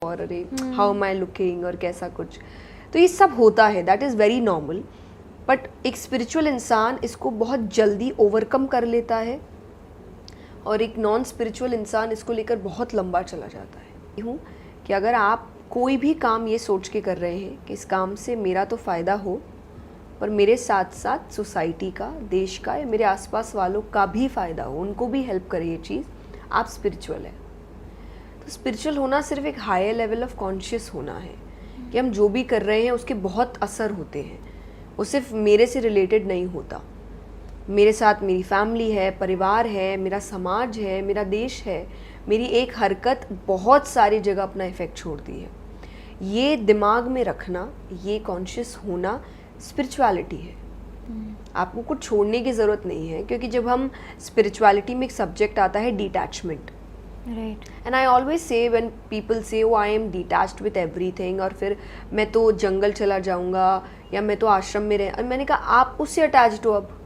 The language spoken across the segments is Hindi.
और अरे हाउ एम आई लुकिंग और कैसा कुछ, तो ये सब होता है, that is very normal. But एक स्पिरिचुअल इंसान इसको बहुत जल्दी ओवरकम कर लेता है और एक नॉन स्पिरिचुअल इंसान इसको लेकर बहुत लंबा चला जाता है। हूँ कि अगर आप कोई भी काम ये सोच के कर रहे हैं कि इस काम से मेरा तो फ़ायदा हो पर मेरे साथ साथ सोसाइटी का, देश का या मेरे आसपास वालों का भी फ़ायदा हो, उनको भी हेल्प करे ये चीज़, आप स्पिरिचुअल है। तो स्पिरिचुअल होना सिर्फ एक हायर लेवल ऑफ कॉन्शियस होना है कि हम जो भी कर रहे हैं उसके बहुत असर होते हैं। वो सिर्फ मेरे से रिलेटेड नहीं होता, मेरे साथ मेरी फैमिली है, परिवार है, मेरा समाज है, मेरा देश है, मेरी एक हरकत बहुत सारी जगह अपना इफ़ेक्ट छोड़ती है। ये दिमाग में रखना, ये कॉन्शियस होना स्पिरिचुअलिटी है। आपको कुछ छोड़ने की ज़रूरत नहीं है, क्योंकि जब हम स्पिरिचुअलिटी में एक सब्जेक्ट आता है detachment, right, and I always say when people say oh I am detached with everything, और फिर मैं तो जंगल चला जाऊंगा या मैं तो आश्रम में रह, मैंने कहा आप उससे अटैच्ड हो, अब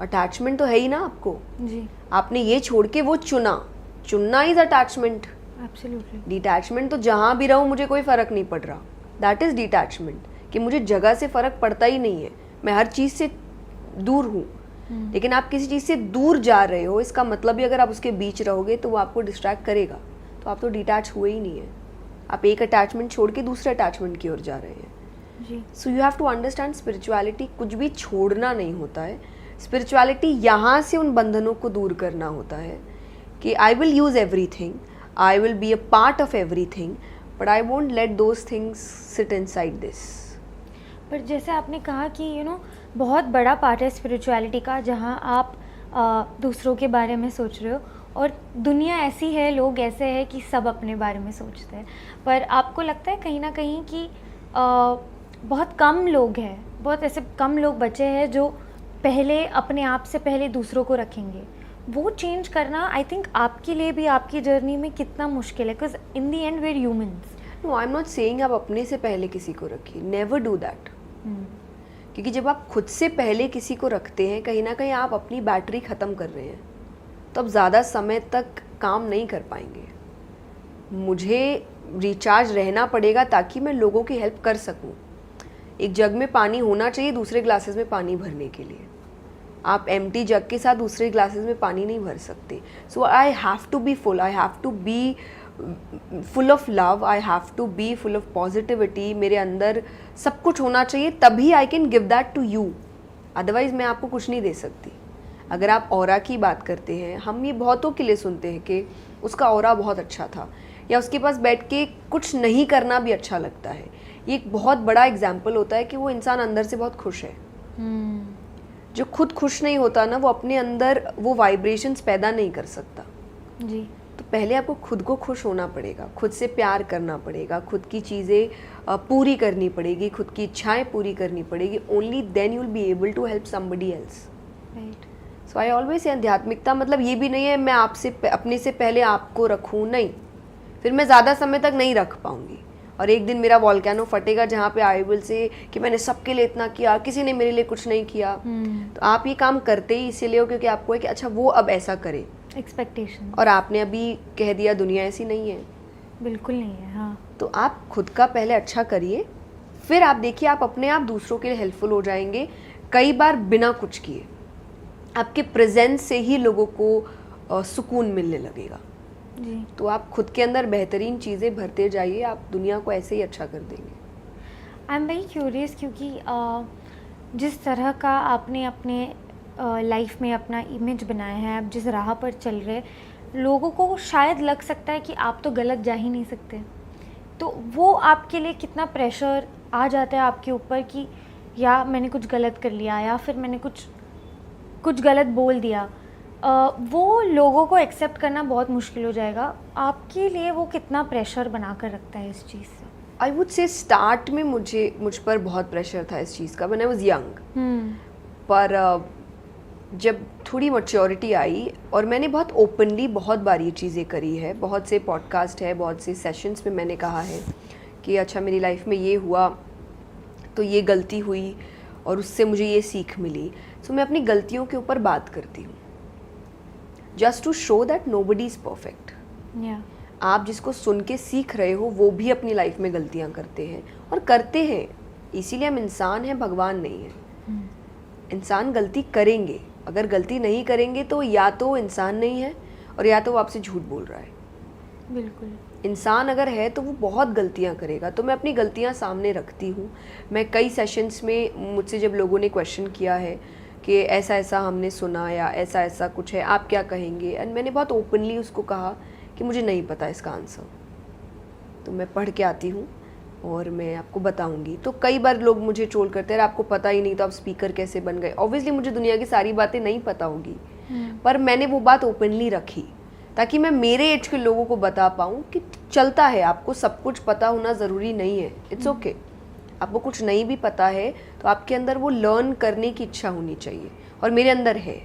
अटैचमेंट तो है ही ना आपको जी, आपने ये छोड़ के वो चुनना इज अटैचमेंट। एब्सोल्युटली, डिटैचमेंट तो जहाँ भी रहूँ मुझे कोई फ़र्क नहीं पड़ रहा, दैट इज़ डिटैचमेंट, कि मुझे जगह से फ़र्क पड़ता ही नहीं है, मैं हर चीज़ से दूर हूँ। लेकिन आप किसी चीज़ से दूर जा रहे हो, इसका मतलब ही अगर आप उसके बीच रहोगे तो वो आपको डिस्ट्रैक्ट करेगा, तो आप तो डिटैच हुए ही नहीं है, आप एक अटैचमेंट छोड़ के दूसरे अटैचमेंट की ओर जा रहे हैं। जी, so you have to understand spirituality कुछ भी छोड़ना नहीं होता है। स्पिरिचुअलिटी यहाँ से उन बंधनों को दूर करना होता है कि I will use everything, I will be a part of everything, but I won't let those things sit inside this. पर जैसे आपने कहा कि बहुत बड़ा पार्ट है स्पिरिचुअलिटी का, जहाँ आप दूसरों के बारे में सोच रहे हो, और दुनिया ऐसी है, लोग ऐसे हैं कि सब अपने बारे में सोचते हैं। पर आपको लगता है कहीं ना कहीं कि बहुत कम लोग हैं, बहुत ऐसे कम लोग बचे हैं जो पहले अपने आप से पहले दूसरों को रखेंगे। वो चेंज करना आई थिंक आपके लिए भी, आपकी जर्नी में कितना मुश्किल है, because in the end we are humans. No, I am not saying आप अपने से पहले किसी को रखिए, नेवर डू दैट। क्योंकि जब आप खुद से पहले किसी को रखते हैं, कहीं ना कहीं आप अपनी बैटरी ख़त्म कर रहे हैं, तो आप ज़्यादा समय तक काम नहीं कर पाएंगे। मुझे रिचार्ज रहना पड़ेगा ताकि मैं लोगों की हेल्प कर सकूं। एक जग में पानी होना चाहिए दूसरे ग्लासेस में पानी भरने के लिए, आप एम्प्टी जग के साथ दूसरे ग्लासेस में पानी नहीं भर सकते। So I have to be full, I have to be full of love, I have to be full of positivity, मेरे अंदर सब कुछ होना चाहिए, तभी I can give that to you, otherwise मैं आपको कुछ नहीं दे सकती। अगर आप ऑरा की बात करते हैं, हम ये बहुतों के लिए सुनते हैं कि उसका ऑरा बहुत अच्छा था, या उसके पास बैठ के कुछ नहीं करना भी अच्छा लगता है। ये एक बहुत बड़ा एग्जाम्पल होता है कि वो इंसान अंदर से बहुत खुश है। जो खुद खुश नहीं होता ना, वो अपने अंदर वो वाइब्रेशंस पैदा नहीं कर सकता। जी, तो पहले आपको खुद को खुश होना पड़ेगा, खुद से प्यार करना पड़ेगा, खुद की चीज़ें पूरी करनी पड़ेगी, खुद की इच्छाएं पूरी करनी पड़ेगी, only then you will be able to help somebody else. Right, so I always say आध्यात्मिकता मतलब ये भी नहीं है मैं आपसे अपने से पहले आपको रखूँ, नहीं, फिर मैं ज़्यादा समय तक नहीं रख पाऊँगी और एक दिन मेरा वॉल्केनो फटेगा जहाँ पे आई विल से कि मैंने सबके लिए इतना किया, किसी ने मेरे लिए कुछ नहीं किया। तो आप ये काम करते ही इसीलिए हो क्योंकि आपको है कि अच्छा वो अब ऐसा करे, एक्सपेक्टेशन, और आपने अभी कह दिया दुनिया ऐसी नहीं है। बिल्कुल नहीं है। हाँ, तो आप खुद का पहले अच्छा करिए, फिर आप देखिए आप अपने आप दूसरों के लिए हेल्पफुल हो जाएंगे। कई बार बिना कुछ किए आपके प्रेजेंस से ही लोगों को सुकून मिलने लगेगा। जी, तो आप खुद के अंदर बेहतरीन चीज़ें भरते जाइए, आप दुनिया को ऐसे ही अच्छा कर देंगे। आई एम वेरी क्यूरियस, क्योंकि जिस तरह का आपने अपने लाइफ में अपना इमेज बनाया है, आप जिस राह पर चल रहे, लोगों को शायद लग सकता है कि आप तो गलत जा ही नहीं सकते। तो वो आपके लिए कितना प्रेशर आ जाता है आपके ऊपर कि या मैंने कुछ गलत कर लिया, या फिर मैंने कुछ गलत बोल दिया, वो लोगों को एक्सेप्ट करना बहुत मुश्किल हो जाएगा। आपके लिए वो कितना प्रेशर बना कर रखता है इस चीज़ से? आई वुड से स्टार्ट में मुझ पर बहुत प्रेशर था इस चीज़ का, व्हेन आई वाज यंग। पर जब थोड़ी मैच्योरिटी आई और मैंने बहुत ओपनली बहुत बार ये चीज़ें करी है, बहुत से पॉडकास्ट है, बहुत से सेशंस में मैंने कहा है कि अच्छा मेरी लाइफ में ये हुआ तो ये गलती हुई और उससे मुझे ये सीख मिली। सो मैं अपनी गलतियों के ऊपर बात करती हूँ, just to show that nobody is perfect. या आप जिसको सुन के सीख रहे हो वो भी अपनी लाइफ में गलतियाँ करते हैं और करते हैं, इसीलिए हम इंसान हैं, भगवान नहीं है। इंसान गलती करेंगे, अगर गलती नहीं करेंगे तो या तो इंसान नहीं है और या तो वो आपसे झूठ बोल रहा है। बिल्कुल। इंसान अगर है तो वो बहुत गलतियां करेगा, तो मैं अपनी गलतियां सामने रखती हूँ। मैं कई सेशंस में मुझसे जब लोगों ने क्वेश्चन किया है कि ऐसा ऐसा हमने सुना या ऐसा ऐसा कुछ है, आप क्या कहेंगे, एंड मैंने बहुत ओपनली उसको कहा कि मुझे नहीं पता इसका आंसर, तो मैं पढ़ के आती हूँ और मैं आपको बताऊंगी। तो कई बार लोग मुझे ट्रोल करते हैं, आपको पता ही नहीं तो आप स्पीकर कैसे बन गए। ऑब्वियसली मुझे दुनिया की सारी बातें नहीं पता होगी, पर मैंने वो बात ओपनली रखी ताकि मैं मेरे एज के लोगों को बता पाऊँ कि चलता है, आपको सब कुछ पता होना ज़रूरी नहीं है, इट्स ओके। आपको कुछ नहीं भी पता है तो आपके अंदर वो लर्न करने की इच्छा होनी चाहिए, और मेरे अंदर है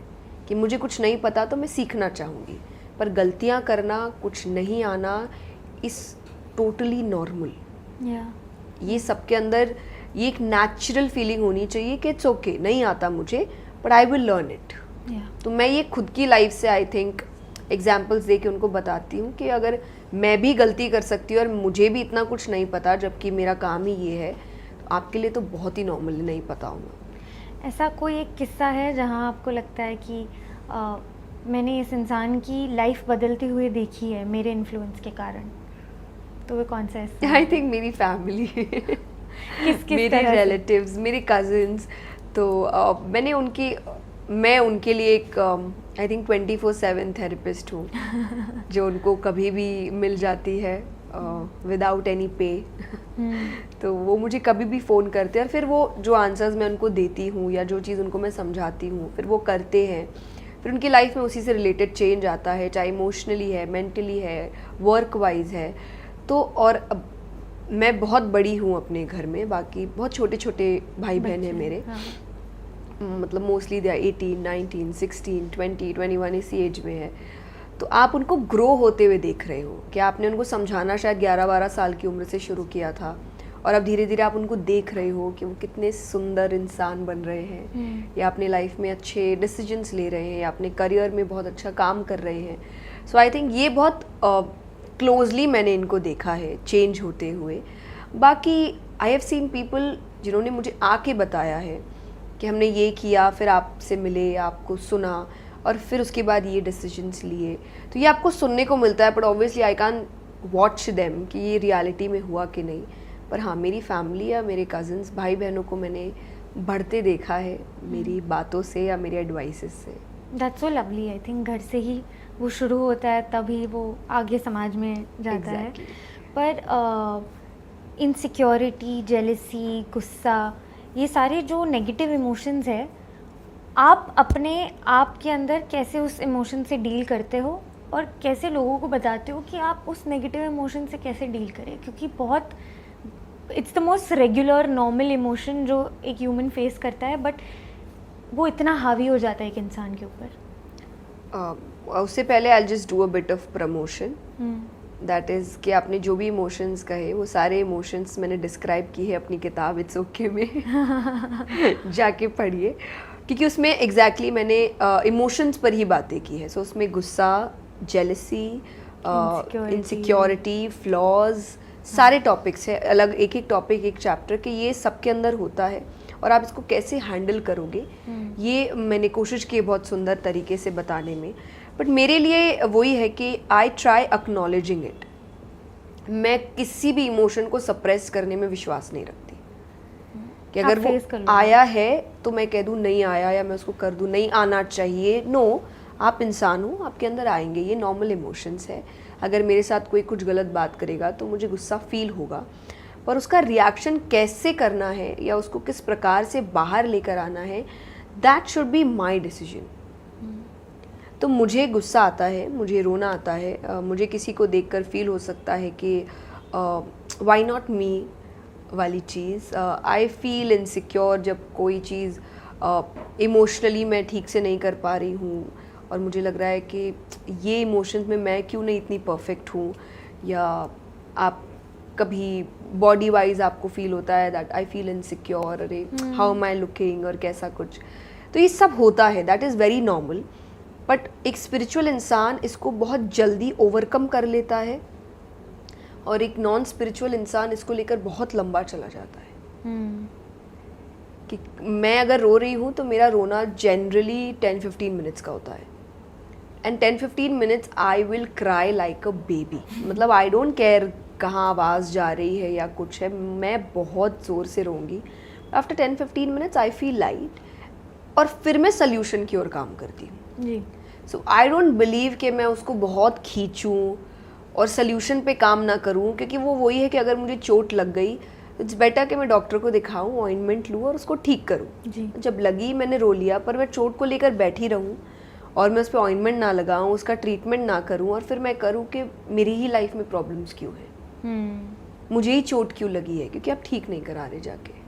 कि मुझे कुछ नहीं पता तो मैं सीखना चाहूँगी। पर गलतियाँ करना, कुछ नहीं आना, इस टोटली नॉर्मल। ये सबके अंदर ये एक नेचुरल फीलिंग होनी चाहिए कि इट्स ओके, नहीं आता मुझे but I will learn it. तो मैं ये खुद की लाइफ से आई थिंक एग्जाम्पल्स दे के उनको बताती हूँ कि अगर मैं भी गलती कर सकती हूँ और मुझे भी इतना कुछ नहीं पता जबकि मेरा काम ही ये है, तो आपके लिए तो बहुत ही नॉर्मल नहीं पता होगा। ऐसा कोई एक किस्सा है जहाँ आपको लगता है कि मैंने इस इंसान की लाइफ बदलती हुई देखी है मेरे इन्फ्लुएंस के कारण, तो वो कौन सा है? आई थिंक मेरी फैमिली किस मेरे तरह से? रिलेटिव्स, मेरे कजिन्स। तो मैं उनके लिए एक आई थिंक 24/7 थेरेपिस्ट हूँ जो उनको कभी भी मिल जाती है विदाउट एनी पे। तो वो मुझे कभी भी फ़ोन करते हैं और फिर वो जो आंसर्स मैं उनको देती हूँ या जो चीज़ उनको मैं समझाती हूँ फिर वो करते हैं। फिर उनकी लाइफ में उसी से रिलेटेड चेंज आता है, चाहे इमोशनली है, मेंटली है, वर्क वाइज है। तो और अब मैं बहुत बड़ी हूँ अपने घर में, बाकी बहुत छोटे छोटे भाई बहन हैं मेरे। मतलब मोस्टली दे 18, 19, 16, 20, 21 इसी एज में है। तो आप उनको ग्रो होते हुए देख रहे हो कि आपने उनको समझाना शायद 11-12 साल की उम्र से शुरू किया था और अब धीरे धीरे आप उनको देख रहे हो कि वो कितने सुंदर इंसान बन रहे हैं या अपने लाइफ में अच्छे डिसीजंस ले रहे हैं या अपने करियर में बहुत अच्छा काम कर रहे हैं। सो आई थिंक ये बहुत क्लोजली मैंने इनको देखा है चेंज होते हुए। बाकी आई हैव सीन पीपल जिन्होंने मुझे आके बताया है कि हमने ये किया, फिर आपसे मिले, आपको सुना और फिर उसके बाद ये डिसीजंस लिए। तो ये आपको सुनने को मिलता है, but obviously I can watch them कि ये रियलिटी में हुआ कि नहीं। पर हाँ, मेरी फैमिली या मेरे कज़न्स, भाई बहनों को मैंने बढ़ते देखा है मेरी बातों से या मेरी एडवाइसेस से। That's so lovely. I think घर से ही वो शुरू होता है, तभी वो आगे समाज में जाता है। पर इनसिक्योरिटी, जेलसी, गुस्सा, ये सारे जो नेगेटिव इमोशंस है, आप अपने आप के अंदर कैसे उस इमोशन से डील करते हो और कैसे लोगों को बताते हो कि आप उस नेगेटिव इमोशन से कैसे डील करें? क्योंकि बहुत it's the most regular normal emotion जो एक ह्यूमन फेस करता है, बट वो इतना हावी हो जाता है एक इंसान के ऊपर। उससे पहले I just do a bit of promotion, that is कि आपने जो भी इमोशंस कहे वो सारे इमोशंस मैंने डिस्क्राइब की है अपनी किताब इट्स ओके में जाके पढ़िए, क्योंकि उसमें एग्जैक्टली मैंने इमोशंस पर ही बातें की है। सो उसमें गुस्सा, जेलसी, इनसिक्योरिटी, फ्लॉज, सारे टॉपिक्स है, अलग एक एक टॉपिक, एक चैप्टर के, ये सबके अंदर होता है और आप इसको कैसे हैंडल करोगे ये मैंने कोशिश की बहुत सुंदर तरीके से बताने में। बट मेरे लिए वही है कि आई ट्राई एक्नॉलेजिंग इट। मैं किसी भी इमोशन को सप्रेस करने में विश्वास नहीं रखती कि अगर वो आया है तो मैं कह दूँ नहीं आया या मैं उसको कर दूँ नहीं आना चाहिए। नो, आप इंसान हो, आपके अंदर आएंगे, ये नॉर्मल इमोशंस है। अगर मेरे साथ कोई कुछ गलत बात करेगा तो मुझे गुस्सा फील होगा, पर उसका रिएक्शन कैसे करना है या उसको किस प्रकार से बाहर लेकर आना है, that should be my decision. तो मुझे गुस्सा आता है, मुझे रोना आता है, मुझे किसी को देखकर फील हो सकता है कि व्हाई नॉट मी वाली चीज़। आई फील इनसिक्योर जब कोई चीज़ इमोशनली मैं ठीक से नहीं कर पा रही हूँ और मुझे लग रहा है कि ये इमोशंस में मैं क्यों नहीं इतनी परफेक्ट हूँ, या आप कभी बॉडी वाइज आपको फील होता है दैट आई फील इनसिक्योर, अरे हाउ एम आई लुकिंग और कैसा कुछ। तो ये सब होता है, that is very normal. But एक स्पिरिचुअल इंसान इसको बहुत जल्दी ओवरकम कर लेता है और एक नॉन स्पिरिचुअल इंसान इसको लेकर बहुत लंबा चला जाता है हम्म, कि मैं अगर रो रही हूँ तो मेरा रोना जनरली 10-15 मिनट्स का होता है and 10-15 minutes I will cry like a baby. मतलब आई डोंट केयर कहाँ आवाज़ जा रही है या कुछ है, मैं बहुत ज़ोर से रोऊंगी. After 10-15 minutes I feel light और फिर मैं सोल्यूशन की ओर काम करती हूँ. जी. सो आई डोंट बिलीव कि मैं उसको बहुत खींचूँ और सोल्यूशन पे काम ना करूँ, क्योंकि वो वही है कि अगर मुझे चोट लग गई इट्स बेटर कि मैं डॉक्टर को दिखाऊँ, ऑइंटमेंट लूँ और उसको ठीक करूँ. जी. जब लगी मैंने रो लिया, पर मैं चोट को लेकर बैठी रहूँ और मैं उस पर ऑइंटमेंट ना लगाऊँ, उसका ट्रीटमेंट ना करूँ और फिर मैं करूँ कि मेरी ही लाइफ में प्रॉब्लम्स क्यों हैं, हम्म. मुझे ही चोट क्यों लगी है, क्योंकि आप ठीक नहीं करा रहे जाके.